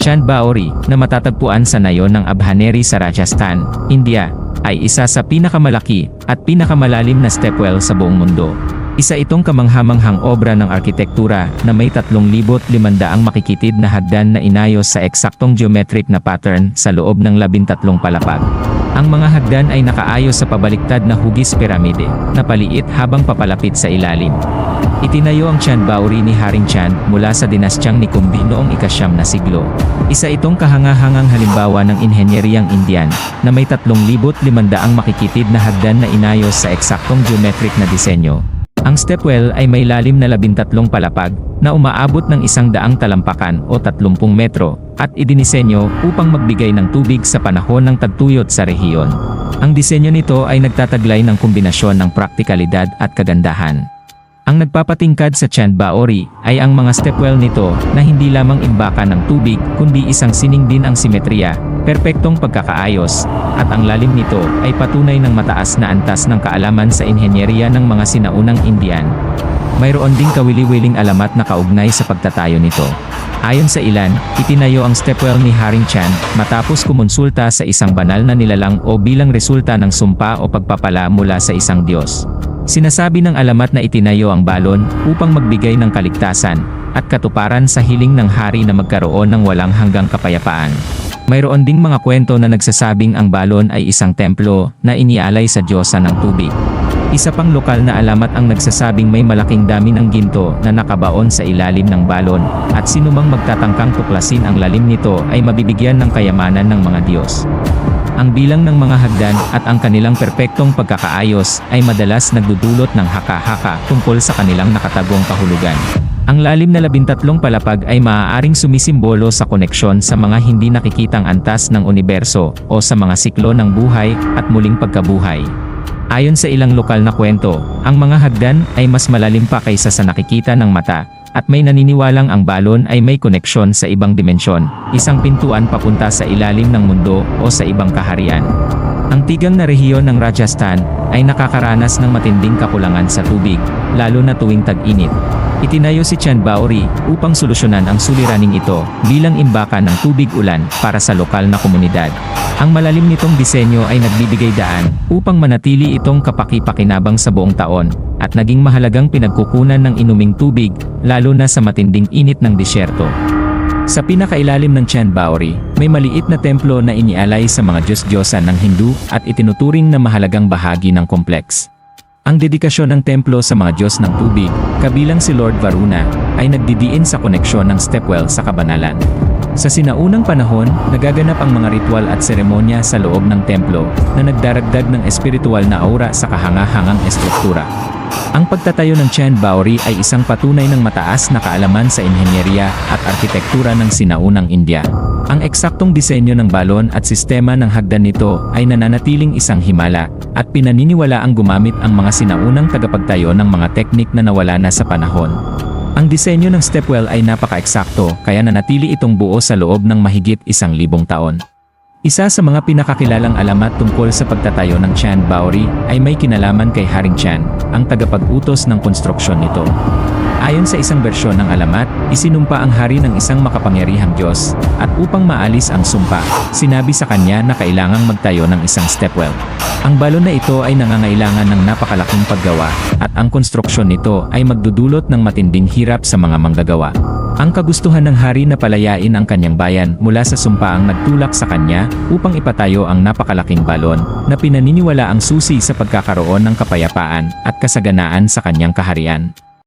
Chand Baori, na matatagpuan sa nayon ng Abhaneri sa Rajasthan, India, ay isa sa pinakamalaki at pinakamalalim na stepwell sa buong mundo. Isa itong kamanghamanghang obra ng arkitektura na may 3,500 makikitid na hagdan na inayos sa eksaktong geometric na pattern sa loob ng 13 palapag. Ang mga hagdan ay nakaayos sa pabaliktad na hugis piramide, na paliit habang papalapit sa ilalim. Itinayo ang Chand Baori ni Haring Chand mula sa dinastyang Nikumbi noong ika-9 na siglo. Isa itong kahangahangang halimbawa ng inhenyeriyang Indian, na may 3,500 makikitid na hagdan na inayos sa eksaktong geometric na disenyo. Ang stepwell ay may lalim na 13 palapag, na umaabot ng 100 talampakan o 30 metro, at idinisenyo upang magbigay ng tubig sa panahon ng tagtuyot sa rehiyon. Ang disenyo nito ay nagtataglay ng kombinasyon ng praktikalidad at kagandahan. Ang nagpapatingkad sa Chand Baori ay ang mga stepwell nito na hindi lamang imbakan ng tubig kundi isang sining din ang simetriya, perpektong pagkakaayos, at ang lalim nito ay patunay ng mataas na antas ng kaalaman sa inhenyeriya ng mga sinaunang Indian. Mayroon ding kawili-wiling alamat na kaugnay sa pagtatayo nito. Ayon sa ilan, itinayo ang stepwell ni Haring Chand matapos kumonsulta sa isang banal na nilalang o bilang resulta ng sumpa o pagpapala mula sa isang Diyos. Sinasabi ng alamat na itinayo ang balon upang magbigay ng kaligtasan at katuparan sa hiling ng hari na magkaroon ng walang hanggang kapayapaan. Mayroon ding mga kwento na nagsasabing ang balon ay isang templo na inialay sa Diyosa ng tubig. Isa pang lokal na alamat ang nagsasabing may malaking dami ng ginto na nakabaon sa ilalim ng balon, at sinumang magtatangkang tuklasin ang lalim nito ay mabibigyan ng kayamanan ng mga Diyos. Ang bilang ng mga hagdan at ang kanilang perpektong pagkakaayos ay madalas nagdudulot ng haka-haka tungkol sa kanilang nakatagong kahulugan. Ang lalim na 13 palapag ay maaaring sumisimbolo sa koneksyon sa mga hindi nakikitang antas ng universo o sa mga siklo ng buhay at muling pagkabuhay. Ayon sa ilang lokal na kwento, ang mga hagdan ay mas malalim pa kaysa sa nakikita ng mata, at may naniniwalang ang balon ay may koneksyon sa ibang dimensyon, isang pintuan papunta sa ilalim ng mundo o sa ibang kaharian. Ang tigang na rehiyon ng Rajasthan ay nakakaranas ng matinding kakulangan sa tubig, lalo na tuwing tag-init. Itinayo si Chand Baori upang solusyonan ang suliraning ito bilang imbakan ng tubig ulan para sa lokal na komunidad. Ang malalim nitong disenyo ay nagbibigay daan upang manatili itong kapaki-pakinabang sa buong taon, at naging mahalagang pinagkukunan ng inuming tubig, lalo na sa matinding init ng disyerto. Sa pinakailalim ng Chand Baori, may maliit na templo na inialay sa mga Diyos-Diyosan ng Hindu at itinuturing na mahalagang bahagi ng kompleks. Ang dedikasyon ng templo sa mga Diyos ng tubig, kabilang si Lord Varuna, ay nagdidiin sa koneksyon ng stepwell sa kabanalan. Sa sinaunang panahon, nagaganap ang mga ritual at seremonya sa loob ng templo na nagdaragdag ng espiritual na aura sa kahangahangang estruktura. Ang pagtatayo ng Chand Baori ay isang patunay ng mataas na kaalaman sa inhenyeriya at arkitektura ng sinaunang India. Ang eksaktong disenyo ng balon at sistema ng hagdan nito ay nananatiling isang himala, at pinaniniwala ang gumamit ang mga sinaunang tagapagtayo ng mga teknik na nawala na sa panahon. Ang disenyo ng stepwell ay napaka-eksakto, kaya nanatili itong buo sa loob ng mahigit 1,000 taon. Isa sa mga pinakakilalang alamat tungkol sa pagtatayo ng Chand Baori ay may kinalaman kay Haring Chand, ang tagapag-utos ng konstruksyon nito. Ayon sa isang bersyon ng alamat, isinumpa ang hari ng isang makapangyarihang Diyos, at upang maalis ang sumpa, sinabi sa kanya na kailangang magtayo ng isang stepwell. Ang balon na ito ay nangangailangan ng napakalaking paggawa, at ang konstruksyon nito ay magdudulot ng matinding hirap sa mga manggagawa. Ang kagustuhan ng hari na palayain ang kanyang bayan mula sa sumpa ang nagtulak sa kanya upang ipatayo ang napakalaking balon na pinaniniwala ang susi sa pagkakaroon ng kapayapaan at kasaganaan sa kanyang kaharian.